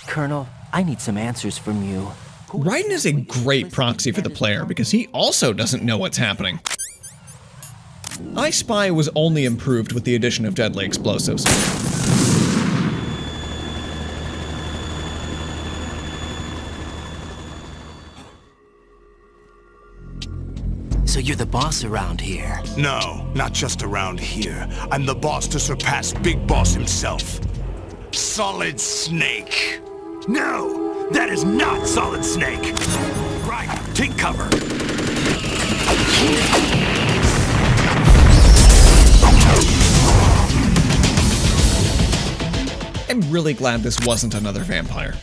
Colonel, I need some answers from you. Raiden is a great proxy for the player because he also doesn't know what's happening. I Spy was only improved with the addition of deadly explosives. So you're the boss around here? No, not just around here. I'm the boss to surpass Big Boss himself. Solid Snake. No, that is not Solid Snake. Right, take cover. I'm really glad this wasn't another vampire.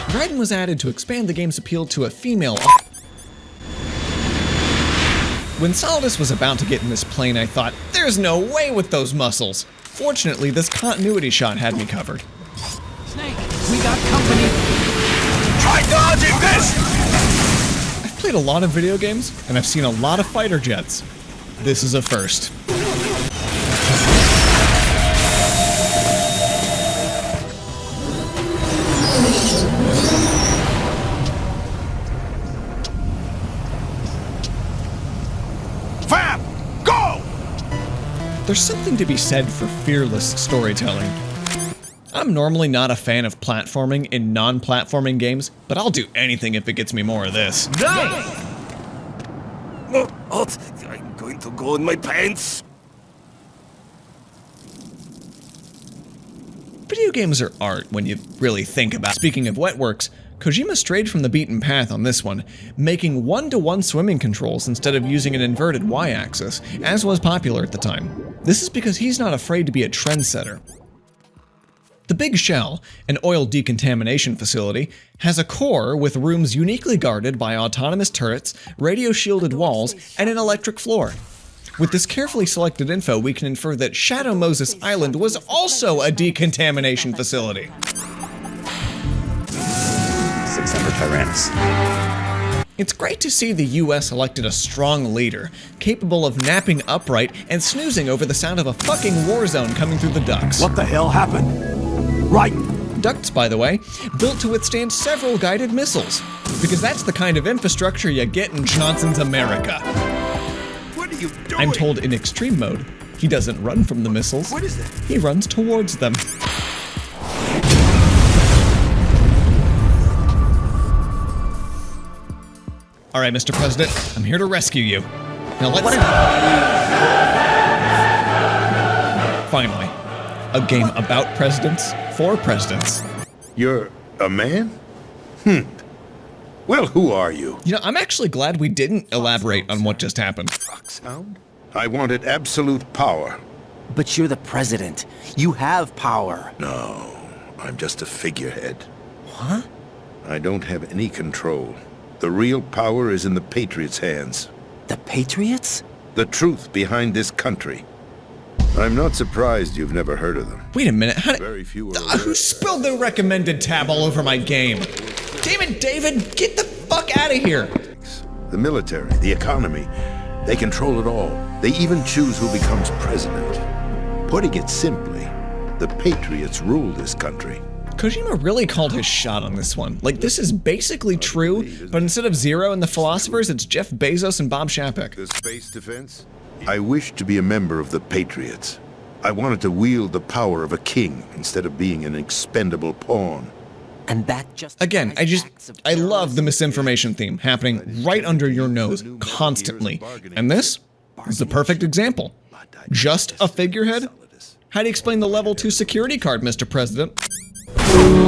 Raiden was added to expand the game's appeal to a female. When Solidus was about to get in this plane, I thought, there's no way with those muscles. Fortunately, this continuity shot had me covered. Snake, we got company. Try dodging this! I've played a lot of video games, and I've seen a lot of fighter jets. This is a first. There's something to be said for fearless storytelling. I'm normally not a fan of platforming in non-platforming games, but I'll do anything if it gets me more of this. No! Oh, I'm going to go in my pants. Video games are art when you really think about it. Speaking of wetworks, Kojima strayed from the beaten path on this one, making one-to-one swimming controls instead of using an inverted Y-axis, as was popular at the time. This is because he's not afraid to be a trendsetter. The Big Shell, an oil decontamination facility, has a core with rooms uniquely guarded by autonomous turrets, radio-shielded walls, and an electric floor. With this carefully selected info, we can infer that Shadow Moses Island was also a decontamination facility. Tyrannus. It's great to see the US elected a strong leader, capable of napping upright and snoozing over the sound of a fucking war zone coming through the ducts. What the hell happened? Right. Ducts, by the way, built to withstand several guided missiles, because that's the kind of infrastructure you get in Johnson's America. What are you doing? I'm told in extreme mode, he doesn't run from the missiles. What is that? He runs towards them. All right, Mr. President, I'm here to rescue you. Now let's... Finally, a game about presidents for presidents. You're a man? Well, who are you? You know, I'm actually glad we didn't elaborate on what just happened. Foxhound? I wanted absolute power. But you're the president. You have power. No, I'm just a figurehead. What? I don't have any control. The real power is in the Patriots' hands. The Patriots? The truth behind this country. I'm not surprised you've never heard of them. Wait a minute, Very few are who spilled the recommended tab all over my game? Damn it, David, get the fuck out of here! The military, the economy, they control it all. They even choose who becomes president. Putting it simply, the Patriots rule this country. Kojima really called his shot on this one. Like, this is basically true, but instead of Zero and the Philosophers, it's Jeff Bezos and Bob Chapek. The space defense? I wish to be a member of the Patriots. I wanted to wield the power of a king instead of being an expendable pawn. And that just... Again, I love the misinformation theme happening right under your nose constantly. And this is the perfect example. Just a figurehead? How do you explain the level 2 security card, Mr. President?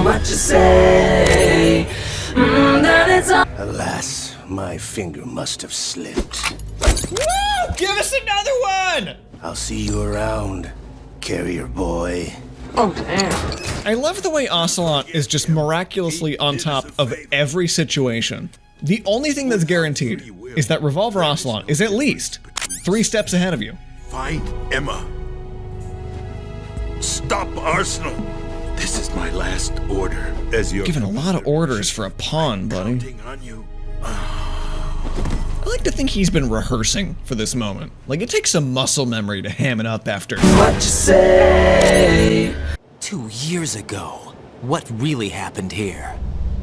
What you say? That it's all. Alas, my finger must have slipped. Woo! Give us another one! I'll see you around, carrier boy. Oh, damn. I love the way Ocelot is just miraculously on top of every situation. The only thing that's guaranteed is that Revolver Ocelot is at least 3 steps ahead of you. Find Emma. Stop Arsenal. This is my last order. As your Given a lot of orders for a pawn, buddy. counting on you. I like to think he's been rehearsing for this moment. Like, it takes some muscle memory to ham it up after. What you say? 2 years ago, what really happened here?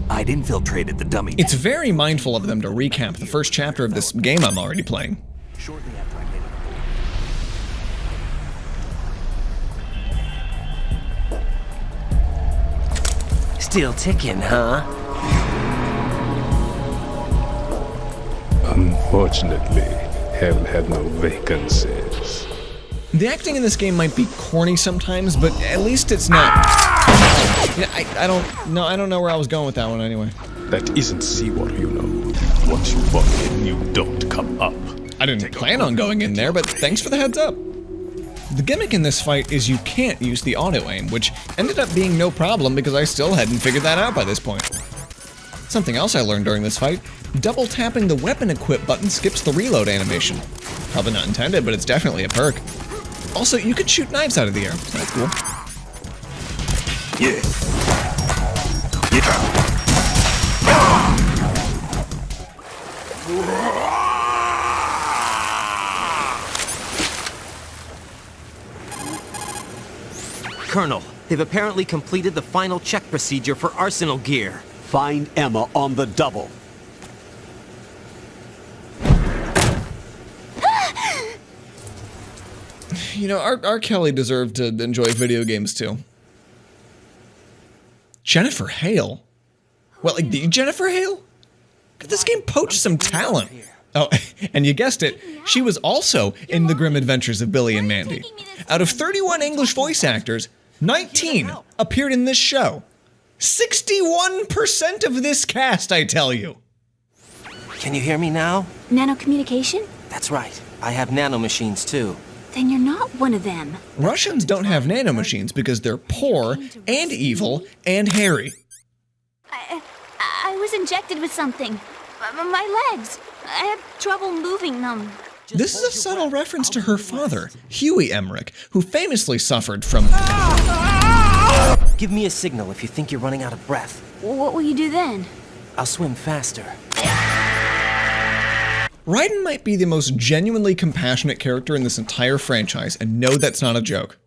I'd infiltrated the dummy. It's very mindful of them to recap the first chapter of this game I'm already playing. Shortly after I made it. Still ticking, huh? Unfortunately, hell had no vacancies. The acting in this game might be corny sometimes, but at least it's not. Yeah, I don't know where I was going with that one anyway. That isn't see what you know. Once you walk in, you don't come up. I didn't plan on going in there, but thanks for the heads up. The gimmick in this fight is you can't use the auto-aim, which ended up being no problem because I still hadn't figured that out by this point. Something else I learned during this fight, double tapping the weapon equip button skips the reload animation. Probably not intended, but it's definitely a perk. Also, you can shoot knives out of the air, so that's cool. Yeah. Colonel, they've apparently completed the final check procedure for arsenal gear. Find Emma on the double. You know, R. Kelly deserved to enjoy video games too. Jennifer Hale? Well, like the Jennifer Hale? Could this game poach some talent? Oh, and you guessed it, she was also in The Grim Adventures of Billy and Mandy. Out of 31 English voice actors, 19 appeared in this show. 61% of this cast, I tell you. Can you hear me now? Nanocommunication? That's right. I have nanomachines too. Then you're not one of them. Russians don't have nanomachines because they're poor and evil and hairy. I was injected with something. My legs. I have trouble moving them. This is a subtle reference to her father, Huey Emmerich, who famously suffered from... Give me a signal if you think you're running out of breath. What will you do then? I'll swim faster. Raiden might be the most genuinely compassionate character in this entire franchise, and no, that's not a joke.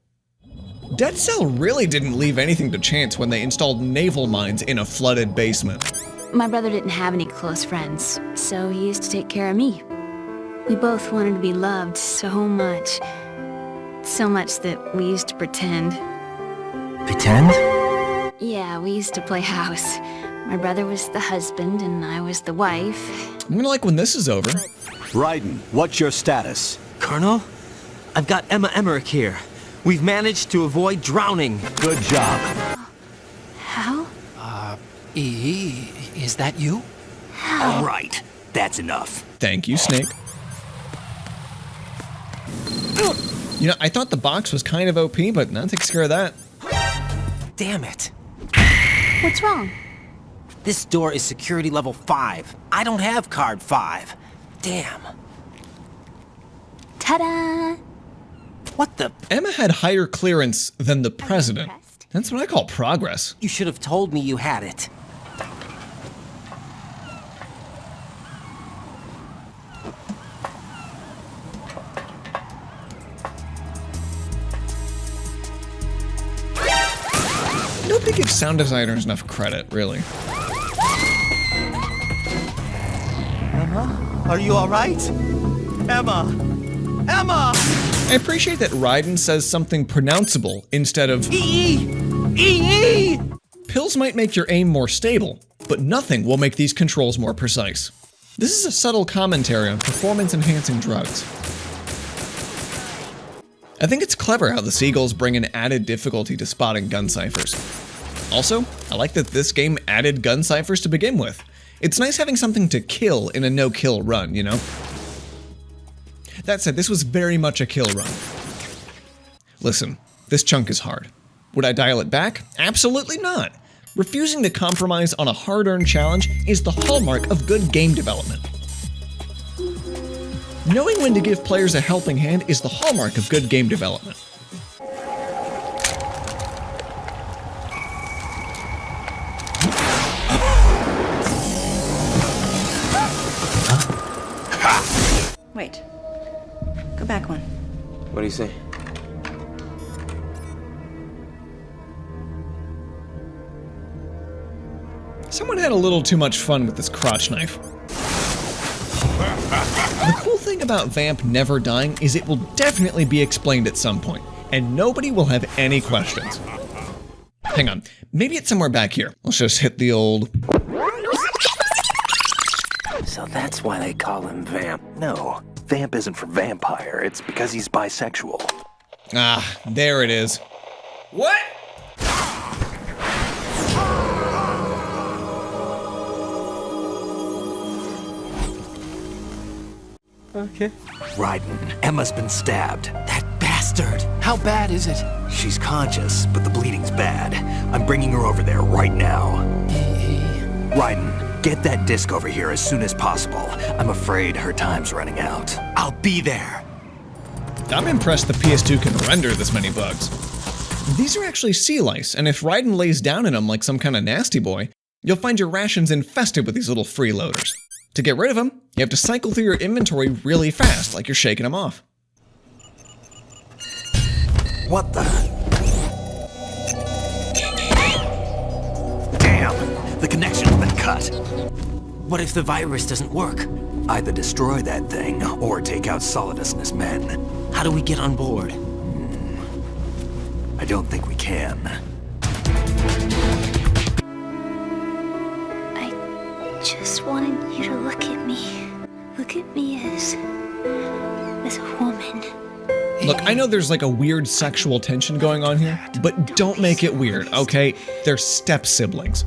Dead Cell really didn't leave anything to chance when they installed naval mines in a flooded basement. My brother didn't have any close friends, so he used to take care of me. We both wanted to be loved so much. So much that we used to pretend. Pretend? Yeah, we used to play house. My brother was the husband and I was the wife. I'm gonna like when this is over. Raiden, what's your status? Colonel? I've got Emma Emmerich here. We've managed to avoid drowning. Good job. How? Is that you? All right, that's enough. Thank you, Snake. You know, I thought the box was kind of OP, but that takes care of that. Damn it. What's wrong? This door is security level 5. I don't have card 5. Damn. Ta-da! What the? Emma had higher clearance than the president. impressed. That's what I call progress. You should have told me you had it. Nobody gives sound designers enough credit, really. Emma? Are you alright? Emma! Emma! I appreciate that Raiden says something pronounceable instead of EE! pills might make your aim more stable, but nothing will make these controls more precise. This is a subtle commentary on performance-enhancing drugs. I think it's clever how the seagulls bring an added difficulty to spotting gun ciphers. Also, I like that this game added gun ciphers to begin with. It's nice having something to kill in a no-kill run, you know? That said, this was very much a kill run. Listen, this chunk is hard. Would I dial it back? Absolutely not. Refusing to compromise on a hard-earned challenge is the hallmark of good game development. Knowing when to give players a helping hand is the hallmark of good game development. Wait. Go back one. What do you say? Someone had a little too much fun with this crotch knife. The cool thing about Vamp never dying is it will definitely be explained at some point, and nobody will have any questions. Hang on, maybe it's somewhere back here. Let's just hit the old... So that's why they call him Vamp. No, Vamp isn't for vampire, it's because he's bisexual. Ah, there it is. What? Okay. Raiden, Emma's been stabbed. That bastard! How bad is it? She's conscious, but the bleeding's bad. I'm bringing her over there right now. Raiden, get that disc over here as soon as possible. I'm afraid her time's running out. I'll be there. I'm impressed the PS2 can render this many bugs. These are actually sea lice, and if Raiden lays down in them like some kind of nasty boy, you'll find your rations infested with these little freeloaders. To get rid of them, you have to cycle through your inventory really fast, like you're shaking them off. What the? Damn! The connection's been cut. What if the virus doesn't work? Either destroy that thing, or take out Solidus and his men. How do we get on board? I don't think we can. I just wanted you to look at me. Look at me as a woman. Look, I know there's like a weird sexual tension going on here, but don't make it weird, okay? They're step-siblings.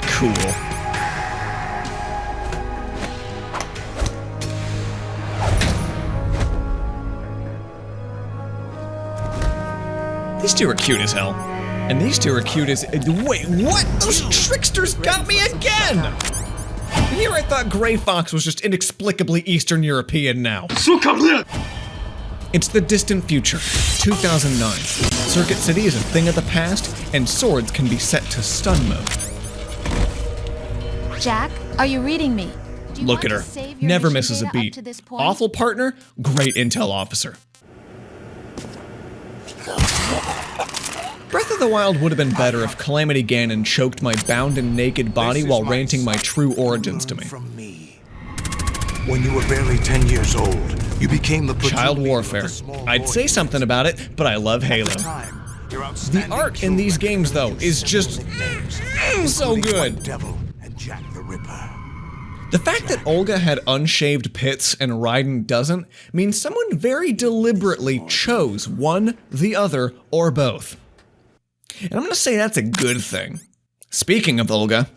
Cool. These two are cute as hell. And these two are cute as... Wait, what? Those tricksters got me again! Here I thought Gray Fox was just inexplicably Eastern European now. It's the distant future, 2009. Circuit City is a thing of the past, and swords can be set to stun mode. Jack, are you reading me? Look at her. Never misses a beat. Awful partner, great intel officer. Breath of the Wild would have been better if Calamity Ganon choked my bound and naked body while ranting my true origins to me. When you were barely 10 years old, you became the child warfare. I'd say something about it, but I love Halo. The art in these games, though, is just so good. The fact that Olga had unshaved pits and Raiden doesn't means someone very deliberately chose one, the other, or both. And I'm gonna say that's a good thing. Speaking of Olga...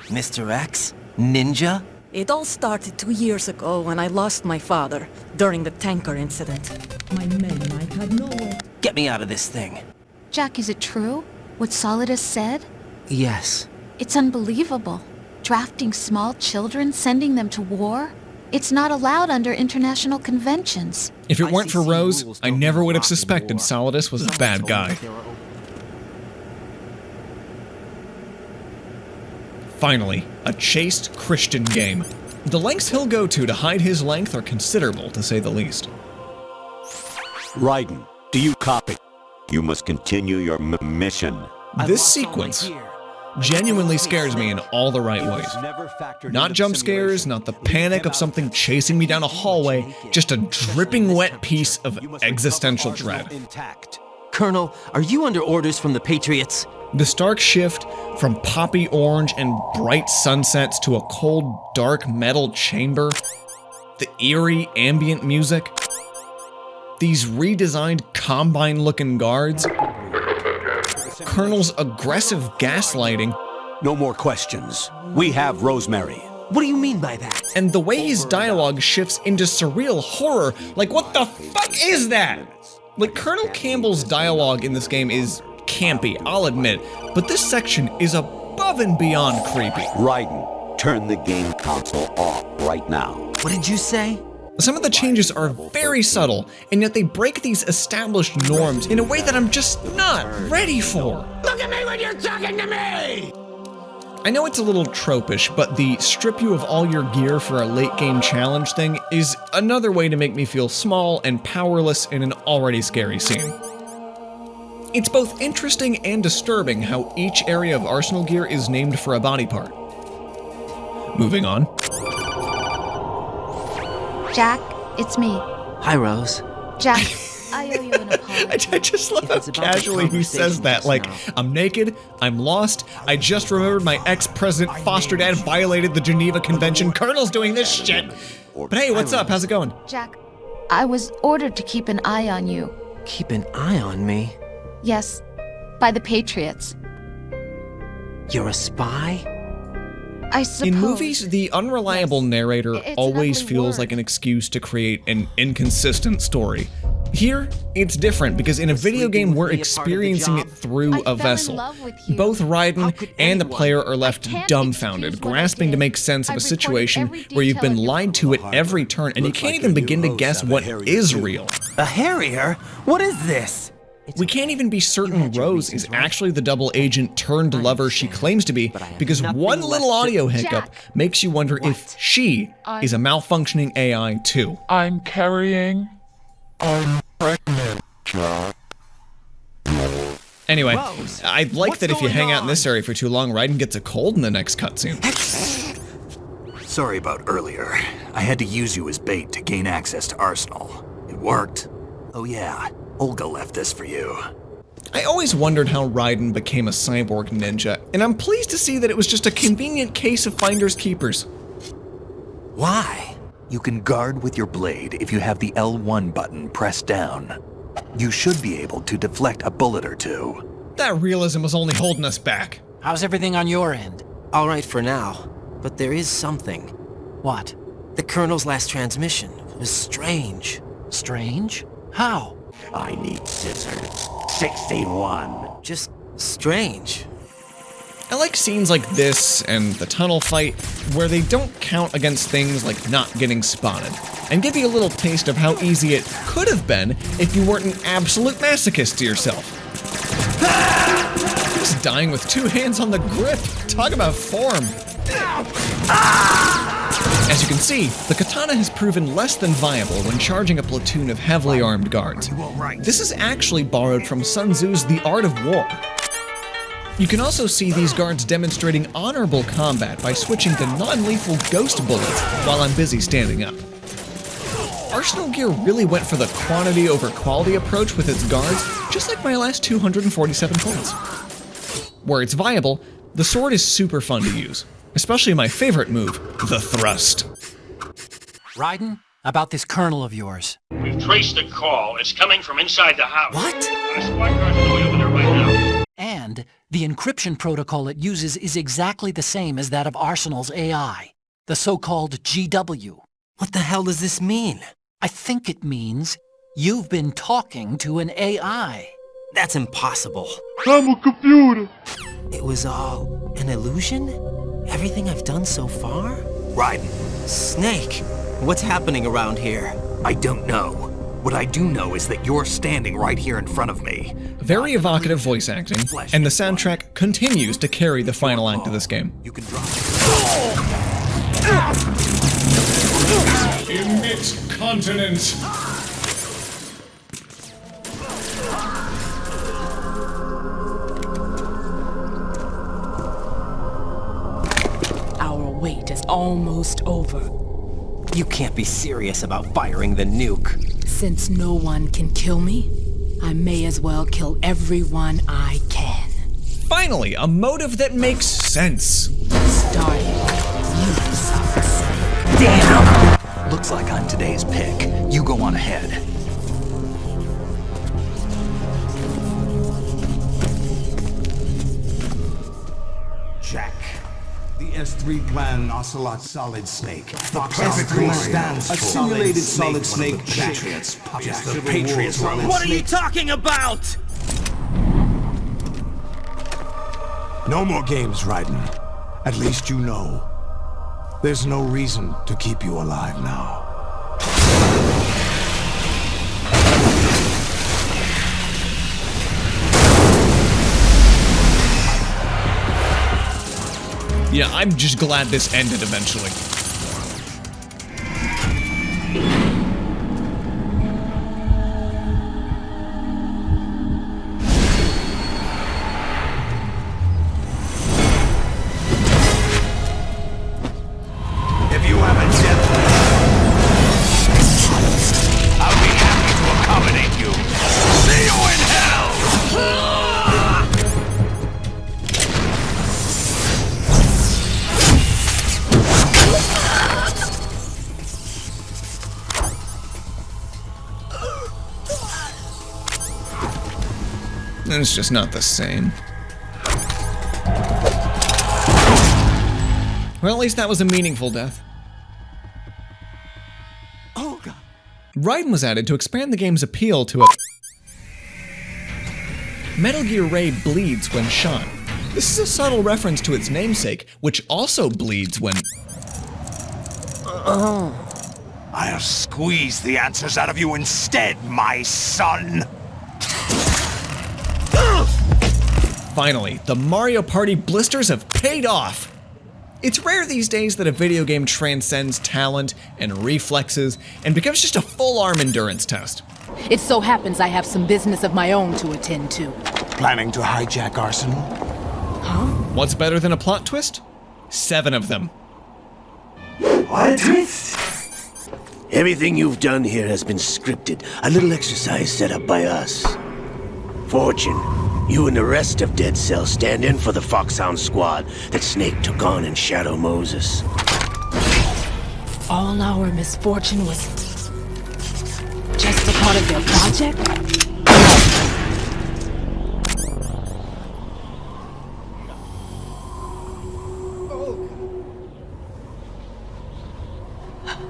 Mr. X? Ninja? It all started 2 years ago when I lost my father during the tanker incident. My men might have nowhere. Get me out of this thing. Jack, is it true? What Solidus said? Yes. It's unbelievable. Drafting small children, sending them to war? It's not allowed under international conventions. If it weren't for Rose, I never would have suspected Solidus was a bad guy. Finally, a chaste Christian game. The lengths he'll go to hide his length are considerable, to say the least. Raiden, do you copy? You must continue your mission. This sequence genuinely scares me in all the right ways. Not jump scares, not the panic of something chasing me down a hallway, just a dripping wet piece of existential dread. Colonel, are you under orders from the Patriots? The stark shift from poppy orange and bright sunsets to a cold, dark metal chamber, the eerie ambient music, these redesigned Combine-looking guards, Colonel's aggressive gaslighting. No more questions. We have Rosemary. What do you mean by that? And the way his dialogue shifts into surreal horror, like what the fuck is that? Like Colonel Campbell's dialogue in this game is campy, I'll admit, but this section is a above and beyond creepy. Raiden, turn the game console off right now. What did you say? Some of the changes are very subtle, and yet they break these established norms in a way that I'm just not ready for. Look at me when you're talking to me! I know it's a little tropish, but the strip you of all your gear for a late game challenge thing is another way to make me feel small and powerless in an already scary scene. It's both interesting and disturbing how each area of Arsenal gear is named for a body part. Moving on. Jack, it's me. Hi, Rose. Jack, I owe you an apology. I just love how casually he says that, like, I'm naked, I'm lost, I just remembered my ex-president foster dad violated the Geneva Convention, Colonel's doing this shit! But hey, what's up? How's it going? Jack, I was ordered to keep an eye on you. Keep an eye on me? Yes, by the Patriots. You're a spy? I suppose. In movies, the unreliable narrator It's an always ugly feels word. like an excuse to create an inconsistent story. Here, it's different because in a video game, we're experiencing it through a vessel. Both Raiden and the player are left dumbfounded, grasping to make sense of a situation where you've been lied to at every turn, and you can't even begin to guess what is real. A Harrier? What is this? We can't even be certain Rose is actually the double agent turned lover she claims to be, because one little audio hiccup makes you wonder if she is a malfunctioning AI too. I'm carrying. I'm pregnant, Jack. Anyway, I like that if you hang out in this area for too long, Raiden gets a cold in the next cutscene. Sorry about earlier. I had to use you as bait to gain access to Arsenal. It worked. Oh yeah, Olga left this for you. I always wondered how Raiden became a cyborg ninja, and I'm pleased to see that it was just a convenient case of finders keepers. Why? You can guard with your blade if you have the L1 button pressed down. You should be able to deflect a bullet or two. That realism was only holding us back. How's everything on your end? All right for now, but there is something. What? The Colonel's last transmission was strange. Strange? How? I need scissors. 61. Just strange. I like scenes like this and the tunnel fight where they don't count against things like not getting spotted, and give you a little taste of how easy it could have been if you weren't an absolute masochist to yourself. Just dying with two hands on the grip. Talk about form. As you can see, the katana has proven less than viable when charging a platoon of heavily armed guards. This is actually borrowed from Sun Tzu's The Art of War. You can also see these guards demonstrating honorable combat by switching to non-lethal ghost bullets while I'm busy standing up. Arsenal Gear really went for the quantity over quality approach with its guards, just like my last 247 points. Where it's viable, the sword is super fun to use, especially my favorite move, the thrust. Raiden, about this Colonel of yours. We've traced the call. It's coming from inside the house. What? Our squad car's on the way over there right now. And the encryption protocol it uses is exactly the same as that of Arsenal's AI, the so-called GW. What the hell does this mean? I think it means you've been talking to an AI. That's impossible. I'm a computer. It was all an illusion? Everything I've done so far? Raiden. Snake, what's happening around here? I don't know. What I do know is that you're standing right here in front of me. Very evocative voice acting, and the soundtrack continues to carry the final act of this game. You can drop. Emit continent. Our wait is almost over. You can't be serious about firing the nuke. Since no one can kill me, I may as well kill everyone I can. Finally, a motive that makes sense. Starting with you, Solid Snake. Damn! Looks like I'm today's pick. You go on ahead. Jack. The S3 plan Ocelot Solid Snake. The perfect stands for a simulated Solid Snake Patriots. The Patriots. What are you talking about? No more games, Raiden. At least you know. There's no reason to keep you alive now. Yeah, I'm just glad this ended eventually. If you have a death wish, I'll be happy to accommodate you. See you in hell! It's just not the same. Well, at least that was a meaningful death. Oh, God. Raiden was added to expand the game's appeal to a... Metal Gear Ray bleeds when shot. This is a subtle reference to its namesake, which also bleeds when... I'll squeeze the answers out of you instead, my son! Finally, the Mario Party blisters have paid off! It's rare these days that a video game transcends talent and reflexes and becomes just a full-arm endurance test. It so happens I have some business of my own to attend to. Planning to hijack Arsenal? Huh? What's better than a plot twist? 7 of them. What a twist! Everything you've done here has been scripted, a little exercise set up by us. Fortune, you and the rest of Dead Cell stand in for the Foxhound squad that Snake took on in Shadow Moses. All our misfortune was just a part of their project?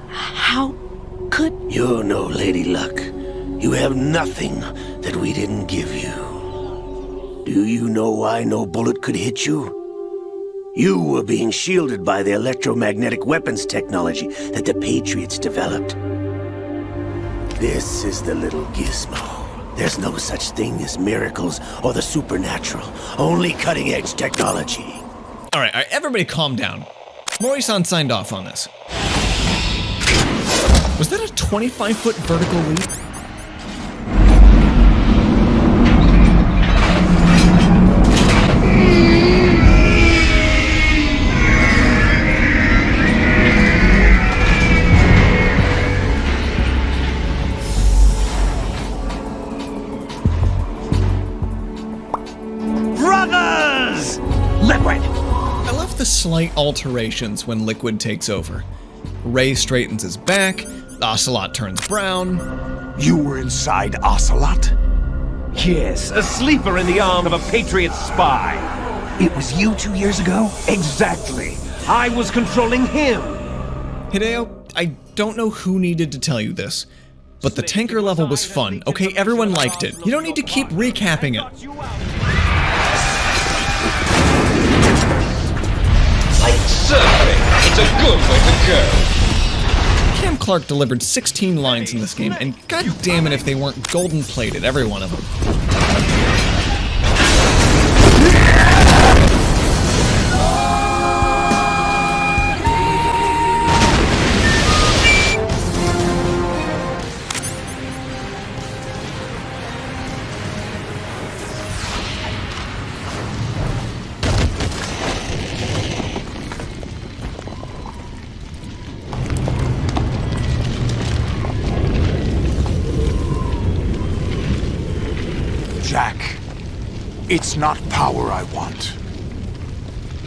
How could... You know, Lady Luck, you have nothing that we didn't give you. Do you know why no bullet could hit you? You were being shielded by the electromagnetic weapons technology that the Patriots developed. This is the little gizmo. There's no such thing as miracles or the supernatural, only cutting-edge technology. All right, everybody calm down. Mori-san signed off on this. Was that a 25-foot vertical leap? Brothers! Liquid! I love the slight alterations when Liquid takes over. Ray straightens his back, Ocelot turns brown. You were inside Ocelot? Yes, a sleeper in the arm of a Patriot spy. It was you 2 years ago? Exactly. I was controlling him. Hideo, I don't know who needed to tell you this, but the tanker level was fun, okay? Everyone liked it. You don't need to keep recapping it. Like surfing, it's a good way to go. Cam Clark delivered 16 lines in this game, and god damn it if they weren't golden plated, every one of them. Jack, it's not power I want.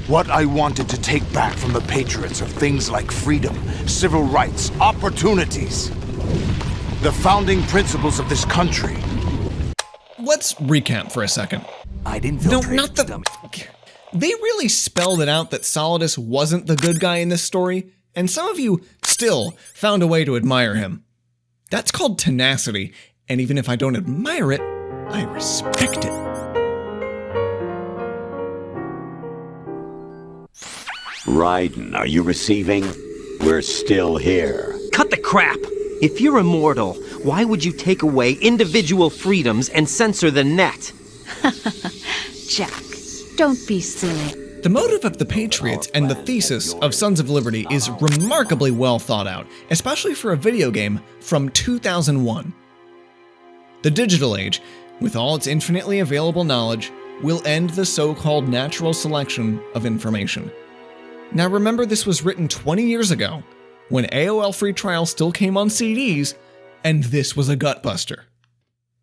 What I wanted to take back from the Patriots are things like freedom, civil rights, opportunities. The founding principles of this country. Let's recap for a second. I didn't No, filtrate not the... They really spelled it out that Solidus wasn't the good guy in this story, and some of you still found a way to admire him. That's called tenacity, and even if I don't admire it, I respect it. Raiden, are you receiving? We're still here. Cut the crap! If you're immortal, why would you take away individual freedoms and censor the net? Jack, don't be silly. The motive of the Patriots and the thesis of Sons of Liberty is remarkably well thought out, especially for a video game from 2001. The digital age, with all its infinitely available knowledge, will end the so-called natural selection of information. Now remember, this was written 20 years ago, when AOL free trial still came on CDs, and this was a gutbuster.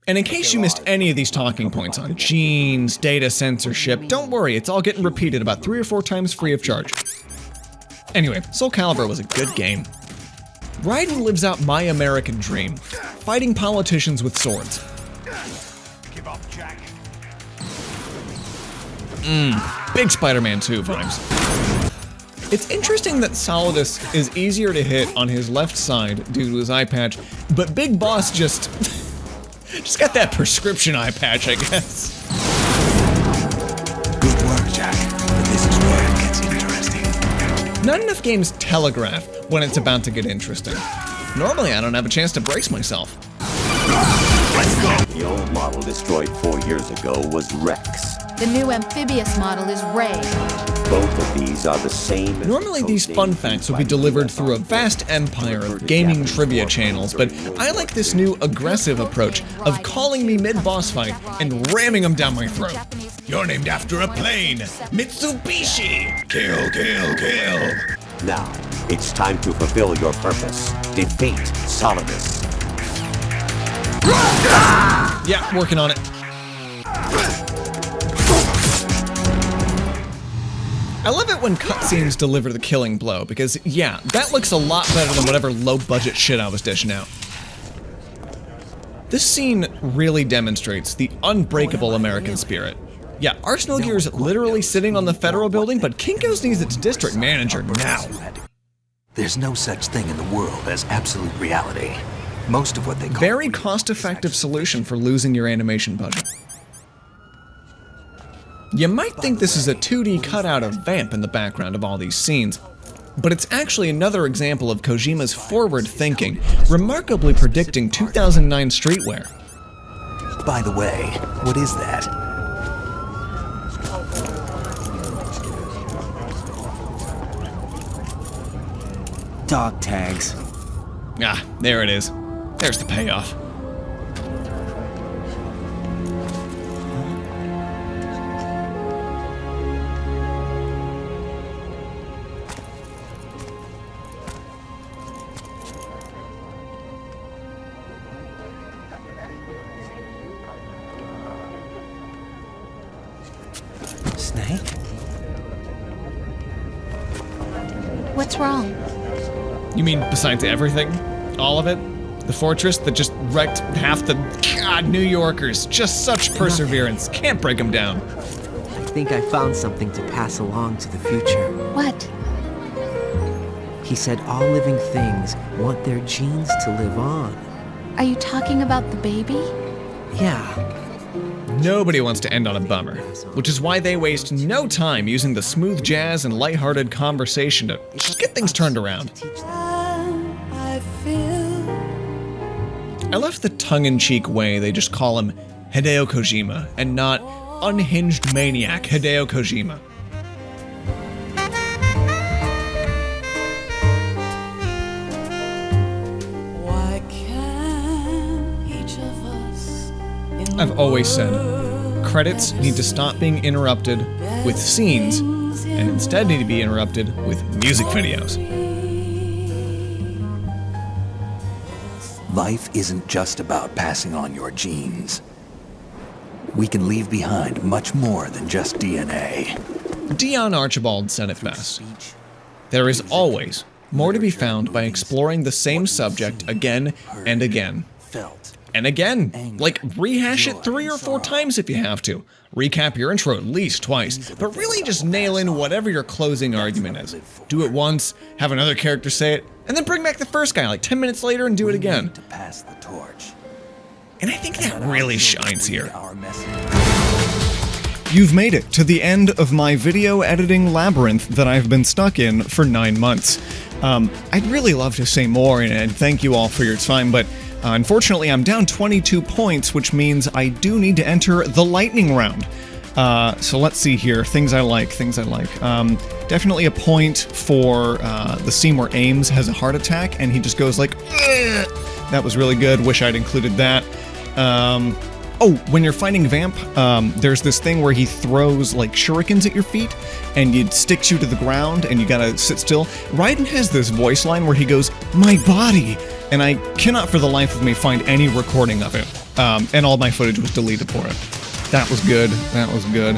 And in case you missed any of these talking points on genes, data censorship, don't worry, it's all getting repeated about 3 or 4 times free of charge. Anyway, Soul Calibur was a good game. Raiden lives out my American dream, fighting politicians with swords. Give up, Jack. Big Spider-Man 2 vibes. It's interesting that Solidus is easier to hit on his left side due to his eye patch, but Big Boss just got that prescription eye patch, I guess. Good work, Jack. But this is where it gets interesting. Not enough games telegraph when it's about to get interesting. Normally, I don't have a chance to brace myself. Let's go! The old model destroyed 4 years ago was Rex. The new amphibious model is Ray. Both of these are the same. Normally these fun facts would be delivered through a vast empire of gaming trivia channels, but I like this new aggressive approach of calling me mid-boss fight and ramming them down my throat. You're named after a plane! Mitsubishi! Kill, kill, kill! Now, it's time to fulfill your purpose. Defeat Solidus. Yeah, working on it. I love it when cutscenes deliver the killing blow, because yeah, that looks a lot better than whatever low-budget shit I was dishing out. This scene really demonstrates the unbreakable American spirit. Yeah, Arsenal Gear's literally sitting on the federal building, but Kinko's needs its district manager now. There's no such thing in the world as absolute reality. Most of what they call very cost-effective solution for losing your animation budget. You might think this is a 2D cutout of Vamp in the background of all these scenes, but it's actually another example of Kojima's forward thinking, remarkably predicting 2009 streetwear. By the way, what is that? Dog tags. Ah, there it is. There's the payoff. Snake? What's wrong? You mean besides everything? All of it? The fortress that just wrecked half the... God, New Yorkers. Just such perseverance. Can't break them down. I think I found something to pass along to the future. What? He said all living things want their genes to live on. Are you talking about the baby? Yeah. Nobody wants to end on a bummer, which is why they waste no time using the smooth jazz and lighthearted conversation to just get things turned around. I love the tongue-in-cheek way they just call him Hideo Kojima and not unhinged maniac Hideo Kojima. I've always said, credits need to stop being interrupted with scenes and instead need to be interrupted with music videos. Life isn't just about passing on your genes. We can leave behind much more than just DNA. Dion Archibald said it best. There is always more to be found by exploring the same subject again and again. And again, like rehash it 3 or 4 times if you have to. Recap your intro at least twice, but really just nail in whatever your closing argument is. Do it once, have another character say it, and then bring back the first guy like 10 minutes later and do it again. And I think that really shines here. you've made it to the end of my video editing labyrinth that I've been stuck in for 9 months. I'd really love to say more and thank you all for your time, but unfortunately I'm down 22 points, which means I do need to enter the lightning round. So let's see here. Things I like. Definitely a point for the scene where Ames has a heart attack and he just goes like, ugh! That was really good. Wish I'd included that. Oh, when you're fighting Vamp, there's this thing where he throws like shurikens at your feet and it sticks you to the ground and you gotta sit still. Raiden has this voice line where he goes, "My body!" And I cannot for the life of me find any recording of it. And all my footage was deleted for it. That was good. That was good.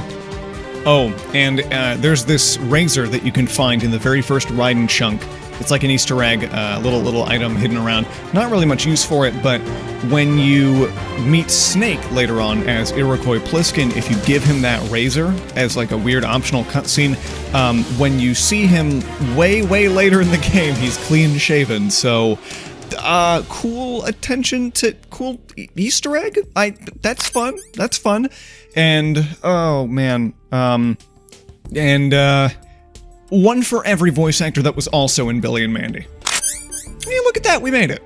Oh, and there's this razor that you can find in the very first Raiden chunk. It's like an Easter egg, little item hidden around. Not really much use for it, but when you meet Snake later on as Iroquois Pliskin, if you give him that razor as like a weird optional cutscene, when you see him way later in the game, he's clean shaven. So, cool attention to cool Easter egg. That's fun. That's fun. And oh man, one for every voice actor that was also in Billy and Mandy. Hey, look at that, we made it.